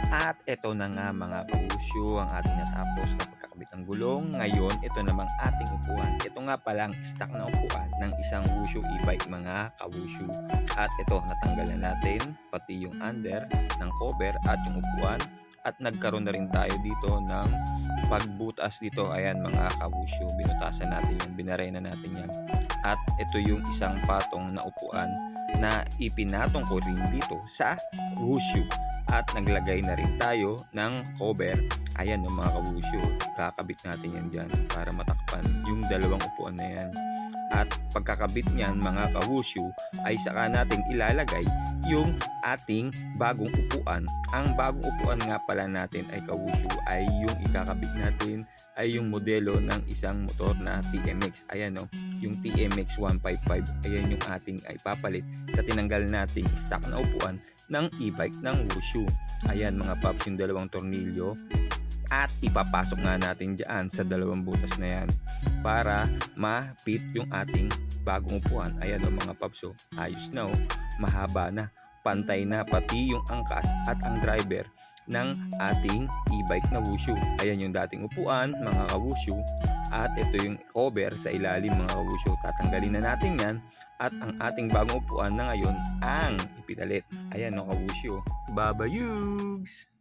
At ito na nga mga kawusyu ang ating natapos na pagkakabit ng gulong. Ngayon, ito namang ating upuan. Ito nga palang stock na upuan ng isang Wushu e-bike mga kawusyu. At ito, natanggal na natin pati yung under ng cover at yung upuan. At nagkaroon na rin tayo dito ng pagbutas dito. Ayan mga kawusyu, binutasan natin yan, binarena natin yan. At ito yung isang patong na upuan na ipinatong ko rin dito sa Wushu. At naglagay na rin tayo ng cover. Ayan yung mga kawusyu, kakabit natin yan dyan para matakpan yung dalawang upuan na yan. At pagkakabit niyan mga kawusyu ay saka natin ilalagay yung ating bagong upuan. Ang bagong upuan nga pala natin ay kawusyu ay yung ikakabit natin ay yung modelo ng isang motor na TMX. Ayan o, yung TMX 155. Ayan yung ating ay papalit sa tinanggal nating stock na upuan ng e-bike ng Wushu. Ayan mga paps, yung dalawang tornilyo at ipapasok nga natin dyan sa dalawang butas na yan para ma-fit yung ating bagong upuan. Ayan o mga paps, ayos na o, mahaba na, pantay na pati yung angkas at ang driver ng ating e-bike na Wushu. Ayan yung dating upuan mga kawusyu at ito yung cover sa ilalim mga kawusyu. Tatanggalin na natin yan at ang ating bagong upuan na ngayon ang ipinalit. Ayan o kawusyu, babayugs!